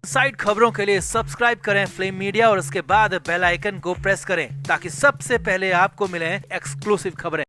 Side खबरों के लिए सब्सक्राइब करें फ्लेम मीडिया और उसके बाद बेल आइकन को प्रेस करें ताकि सबसे पहले आपको मिले एक्सक्लूसिव खबरें।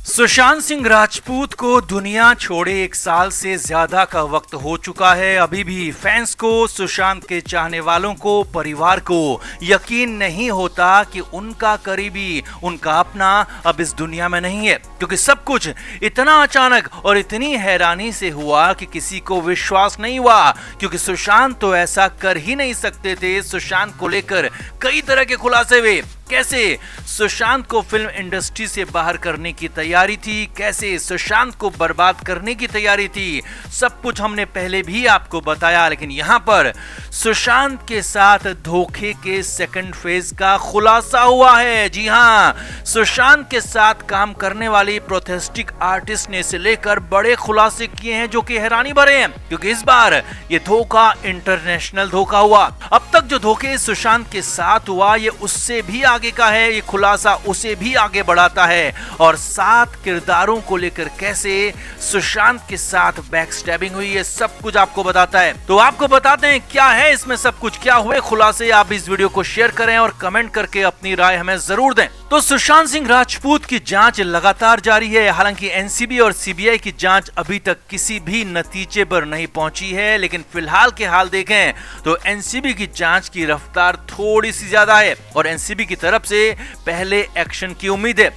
सुशांत सिंह राजपूत को दुनिया छोड़े 1 साल से ज्यादा का वक्त हो चुका है। अभी भी फैंस को, सुशांत के चाहने वालों को, परिवार को यकीन नहीं होता कि उनका करीबी, उनका अपना अब इस दुनिया में नहीं है, क्योंकि सब कुछ इतना अचानक और इतनी हैरानी से हुआ कि किसी को विश्वास नहीं हुआ, क्योंकि सुशांत तो ऐसा कर ही नहीं सकते थे। सुशांत को लेकर कई तरह के खुलासे हुए। कैसे सुशांत को फिल्म इंडस्ट्री से बाहर करने की तैयारी थी, कैसे सुशांत को बर्बाद करने की तैयारी थी, सब कुछ हमने पहले भी आपको बताया। लेकिन यहाँ पर सुशांत के साथ धोखे के सेकंड फेज का खुलासा हुआ है। जी हाँ, सुशांत के साथ काम करने वाली प्रोस्थेटिक आर्टिस्ट ने इसे लेकर बड़े खुलासे किए हैं जो कि हैरानी भरे हैं, क्योंकि इस बार ये धोखा इंटरनेशनल धोखा हुआ। अब तक जो धोखे सुशांत के साथ हुआ ये उससे भी आगे का है। ये खुलासा उसे भी आगे बढ़ाता है और 7 किरदारों को लेकर कैसे सुशांत के साथ बैकस्टैबिंग हुई है, सब कुछ आपको बताता है। तो आपको बताते हैं क्या है इसमें सब कुछ, क्या हुए खुलासे। आप इस वीडियो को शेयर करें और कमेंट करके अपनी राय हमें जरूर दें। तो सुशांत सिंह राजपूत की जांच लगातार जारी है। हालांकि एनसीबी और सीबीआई की जांच अभी तक किसी भी नतीजे पर नहीं पहुंची है, लेकिन फिलहाल के हाल देखें तो एनसीबी की जांच की रफ्तार थोड़ी सी ज्यादा है और एनसीबी की तरफ से पहले एक्शन की उम्मीद है।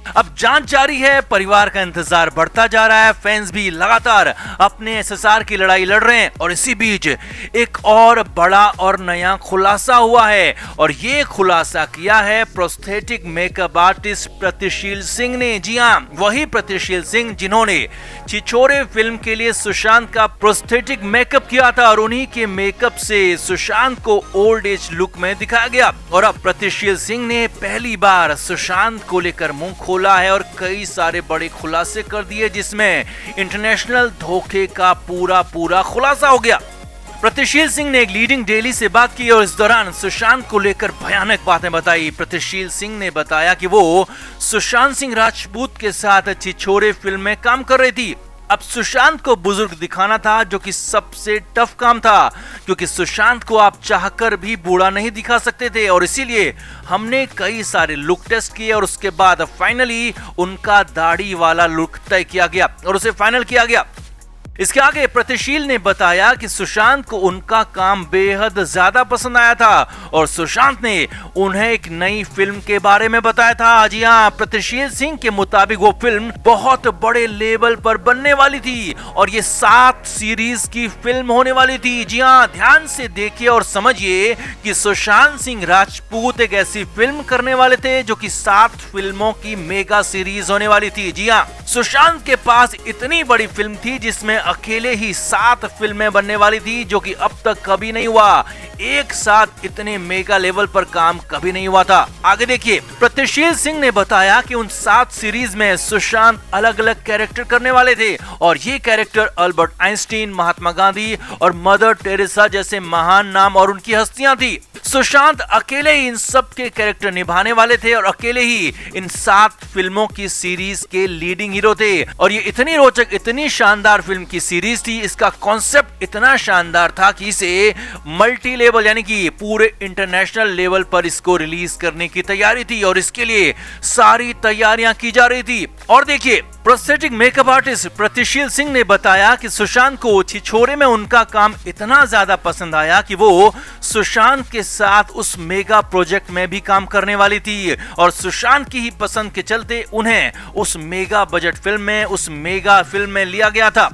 अब जांच जारी है, परिवार का इंतजार बढ़ता जा रहा है, फैंस भी लगातार अपने एसएसआर की लड़ाई लड़ रहे हैं। और इसी बीच एक और बड़ा और नया खुलासा हुआ है और ये खुलासा किया है प्रोस्थेटिक मेकअप आर्टिस्ट प्रतिशील सिंह ने। जी हाँ, वही प्रतिशील सिंह जिन्होंने छिछोरे फिल्म के लिए सुशांत का प्रोस्थेटिक मेकअप किया था और उन्हीं के मेकअप से सुशांत को ओल्ड एज लुक में दिखाया गया। और अब प्रतिशील सिंह ने पहली बार सुशांत को लेकर मुंह खोला है और कई सारे बड़े खुलासे कर दिए, जिसमें इंटरनेशनल धोखे का पूरा खुलासा हो गया। प्रतिशील सिंह ने एक लीडिंग डेली से बात की और इस दौरान सुशांत को लेकर भयानक बातें बताई। प्रतिशील सिंह ने बताया कि वो सुशांत सिंह राजपूत के साथ छिछोरे फिल्म में काम कर रही थी। अब सुशांत को बुजुर्ग दिखाना था, जो कि सबसे टफ काम था, क्योंकि सुशांत को आप चाहकर भी बूढ़ा नहीं दिखा सकते थे। और इसीलिए हमने कई सारे लुक टेस्ट किए और उसके बाद फाइनली उनका दाढ़ी वाला लुक तय किया गया और उसे फाइनल किया गया। इसके आगे प्रतिशील ने बताया कि सुशांत को उनका काम बेहद ज्यादा पसंद आया था और सुशांत ने उन्हें एक नई फिल्म के बारे में बताया था। जी हाँ, प्रतिशील सिंह के मुताबिक वो फिल्म बहुत बड़े लेवल पर बनने वाली थी और ये 7 सीरीज की फिल्म होने वाली थी। जी हाँ, ध्यान से देखिए और समझिए कि सुशांत सिंह राजपूत एक ऐसी फिल्म करने वाले थे जो कि 7 फिल्मों की मेगा सीरीज होने वाली थी। जी हाँ, सुशांत के पास इतनी बड़ी फिल्म थी जिसमें अकेले ही 7 फिल्में बनने वाली थी, जो कि अब तक कभी नहीं हुआ। एक साथ इतने मेगा लेवल पर काम कभी नहीं हुआ था। आगे देखिए, प्रतिशील सिंह ने बताया कि उन 7 सीरीज में सुशांत अलग अलग कैरेक्टर करने वाले थे और ये character Albert Einstein, Mahatma Gandhi और मदर टेरेसा जैसे महान नाम और उनकी हस्तियां थी। सुशांत अकेले ही इन सब के कैरेक्टर निभाने वाले थे और अकेले ही इन 7 फिल्मों की सीरीज के लीडिंग हीरो थे। और ये इतनी रोचक, इतनी शानदार फिल्म की सीरीज थी, इसका कॉन्सेप्ट इतना शानदार था कि इसे मल्टी लेवल यानी कि पूरे इंटरनेशनल लेवल पर इसको रिलीज करने की तैयारी थी और इसके लिए सारी तैयारियां की जा रही थी। और देखिए, प्रोस्थेटिक मेकअप आर्टिस्ट प्रतिशील सिंह ने बताया कि सुशांत को छिछोरे में उनका काम इतना ज्यादा पसंद आया कि वो सुशांत के साथ उस मेगा प्रोजेक्ट में भी काम करने वाली थी और सुशांत की ही पसंद के चलते उन्हें उस मेगा बजट फिल्म में, उस मेगा फिल्म में लिया गया था।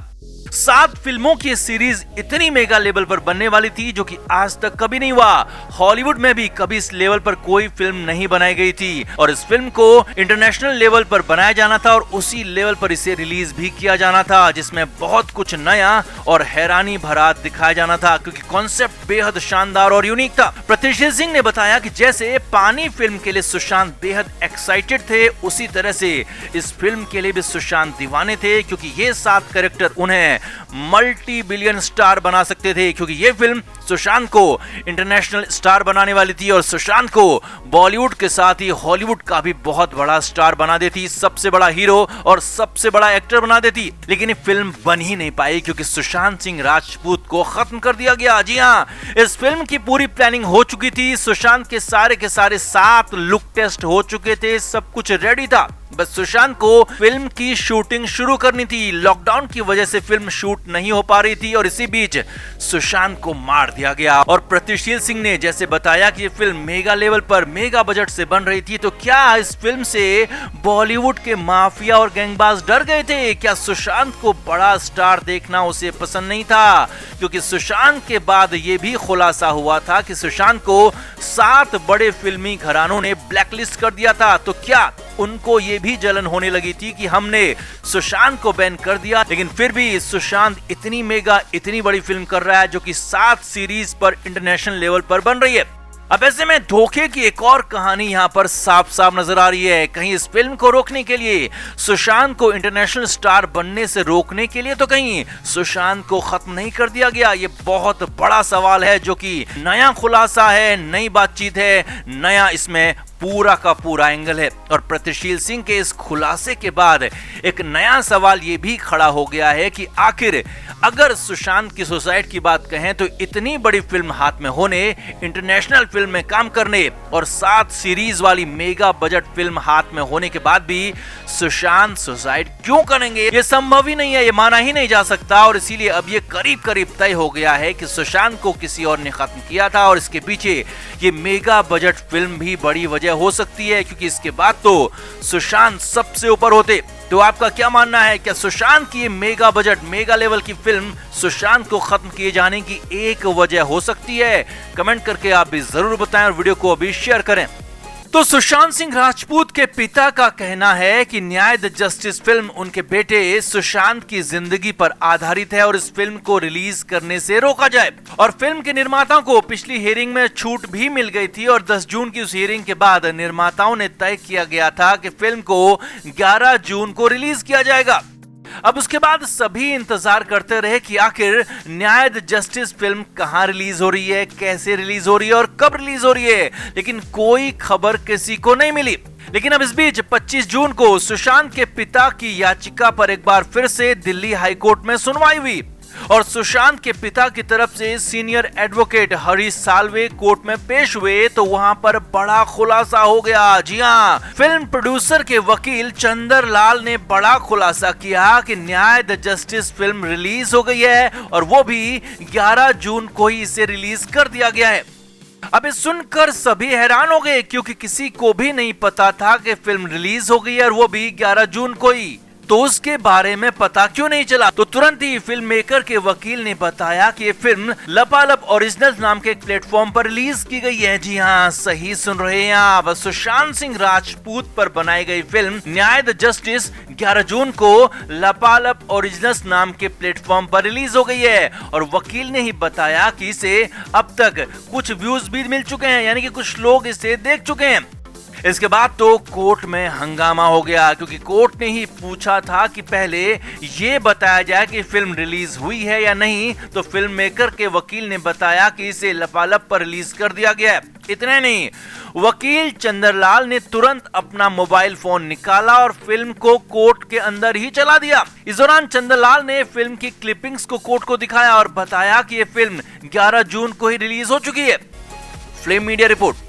7 फिल्मों की सीरीज इतनी मेगा लेवल पर बनने वाली थी जो कि आज तक कभी नहीं हुआ। हॉलीवुड में भी कभी इस लेवल पर कोई फिल्म नहीं बनाई गई थी और इस फिल्म को इंटरनेशनल लेवल पर बनाया जाना था और उसी लेवल पर इसे रिलीज भी किया जाना था, जिसमें बहुत कुछ नया और हैरानी भरा दिखाया जाना था, क्योंकि कॉन्सेप्ट बेहद शानदार और यूनिक था। प्रतिशील सिंह ने बताया कि जैसे पानी फिल्म के लिए सुशांत बेहद एक्साइटेड थे, उसी तरह से इस फिल्म के लिए भी सुशांत दीवाने थे, क्योंकि ये 7 कैरेक्टर उन्हें मल्टी बिलियन स्टार बना सकते थे, क्योंकि ये फिल्म सुशांत को इंटरनेशनल स्टार बनाने वाली थी और सुशांत को बॉलीवुड के साथ ही हॉलीवुड का भी बहुत बड़ा स्टार बना देती, सबसे बड़ा हीरो और सबसे बड़ा एक्टर बना देती। लेकिन ये फिल्म बन ही नहीं पाई क्योंकि सुशांत सिंह राजपूत को खत्म कर दिया गया। जी हाँ, इस फिल्म की पूरी प्लानिंग हो चुकी थी, सुशांत के सारे 7 लुक टेस्ट हो चुके थे, सब कुछ रेडी था, बस सुशांत को फिल्म की शूटिंग शुरू करनी थी। लॉकडाउन की वजह से फिल्म शूट नहीं हो पा रही थी और इसी बीच सुशांत को मार दिया गया। और प्रतिशील सिंह ने जैसे बताया कि ये फिल्म मेगा लेवल पर मेगा बजट से बन रही थी, तो क्या इस फिल्म से बॉलीवुड के माफिया और गैंगबाज डर गए थे? क्या सुशांत को बड़ा स्टार देखना उसे पसंद नहीं था? क्योंकि सुशांत के बाद ये भी खुलासा हुआ था कि सुशांत को 7 बड़े फिल्मी घरानों ने ब्लैकलिस्ट कर दिया था। तो क्या उनको ये भी जलन होने लगी थी कि हमने सुशांत को बैन कर दिया, लेकिन फिर भी सुशांत इतनी मेगा इतनी बड़ी फिल्म कर रहा है जो कि 7 सीरीज पर इंटरनेशनल लेवल पर बन रही है। अब ऐसे में धोखे की एक और कहानी यहाँ पर साफ साफ नजर आ रही है। कहीं इस फिल्म को रोकने के लिए, सुशांत को इंटरनेशनल स्टार बनने से रोकने के लिए, तो कहीं सुशांत को खत्म नहीं कर दिया गया? ये बहुत बड़ा सवाल है जो कि नया खुलासा है, नई बातचीत है, नया इसमें पूरा का पूरा एंगल है। और प्रतिशील सिंह के इस खुलासे के बाद एक नया सवाल ये भी खड़ा हो गया है कि आखिर अगर सुशांत की सुसाइड की बात कहें तो इतनी बड़ी फिल्म हाथ में होने, इंटरनेशनल फिल्म में काम करने और 7 सीरीज वाली मेगा बजट फिल्म हाथ में होने के बाद भी सुशांत सुसाइड क्यों करेंगे? ये संभव ही नहीं है, ये माना ही नहीं जा सकता। और इसीलिए अब ये करीब करीब तय हो गया है कि सुशांत को किसी और ने खत्म किया था और इसके पीछे ये मेगा बजट फिल्म भी बड़ी वजह हो सकती है, क्योंकि इसके बाद तो सुशांत सबसे ऊपर होते। तो आपका क्या मानना है? क्या सुशांत की मेगा बजट मेगा लेवल की फिल्म सुशांत को खत्म किए जाने की एक वजह हो सकती है? कमेंट करके आप भी जरूर बताएं और वीडियो को अभी शेयर करें। तो सुशांत सिंह राजपूत के पिता का कहना है कि न्याय द जस्टिस फिल्म उनके बेटे सुशांत की जिंदगी पर आधारित है और इस फिल्म को रिलीज करने से रोका जाए। और फिल्म के निर्माताओं को पिछली हियरिंग में छूट भी मिल गई थी और 10 जून की उस हियरिंग के बाद निर्माताओं ने तय किया गया था कि फिल्म को 11 जून को रिलीज किया जाएगा। अब उसके बाद सभी इंतजार करते रहे कि आखिर न्याय द जस्टिस फिल्म कहां रिलीज हो रही है, कैसे रिलीज हो रही है और कब रिलीज हो रही है, लेकिन कोई खबर किसी को नहीं मिली। लेकिन अब इस बीच 25 जून को सुशांत के पिता की याचिका पर एक बार फिर से दिल्ली हाईकोर्ट में सुनवाई हुई और सुशांत के पिता की तरफ से senior advocate Harish Salve court में पेश हुए, तो वहां पर बड़ा खुलासा हो गया। जी हाँ, फिल्म प्रोड्यूसर के वकील चंदर लाल ने बड़ा खुलासा किया कि न्याय द जस्टिस फिल्म रिलीज हो गई है और वो भी 11 जून को ही इसे रिलीज कर दिया गया है। अब इस सुनकर सभी हैरान हो गए, क्योंकि किसी को भी नहीं पता था कि फिल्म रिलीज हो गई है और वो भी 11 जून को ही। तो उसके बारे में पता क्यों नहीं चला? तो तुरंत ही फिल्म मेकर के वकील ने बताया कि ये फिल्म लपालप ओरिजिनल्स नाम के एक प्लेटफॉर्म पर रिलीज की गई है। जी हाँ, सही सुन रहे हैं आप, सुशांत सिंह राजपूत पर बनाई गई फिल्म न्याय द जस्टिस 11 जून को लपालप ओरिजिनल्स नाम के प्लेटफॉर्म पर रिलीज हो गई है। और वकील ने ही बताया कि इसे अब तक कुछ व्यूज भी मिल चुके हैं, यानी कि कुछ लोग इसे देख चुके हैं। इसके बाद तो कोर्ट में हंगामा हो गया, क्योंकि कोर्ट ने ही पूछा था कि पहले ये बताया जाए कि फिल्म रिलीज हुई है या नहीं। तो फिल्म मेकर के वकील ने बताया कि इसे लपालप पर रिलीज कर दिया गया है। इतने नहीं, वकील चंद्रलाल ने तुरंत अपना मोबाइल फोन निकाला और फिल्म को कोर्ट के अंदर ही चला दिया। इस दौरान चंद्रलाल ने फिल्म की क्लिपिंग्स को कोर्ट को दिखाया और बताया कि ये फिल्म 11 जून को ही रिलीज हो चुकी है। Flame media report.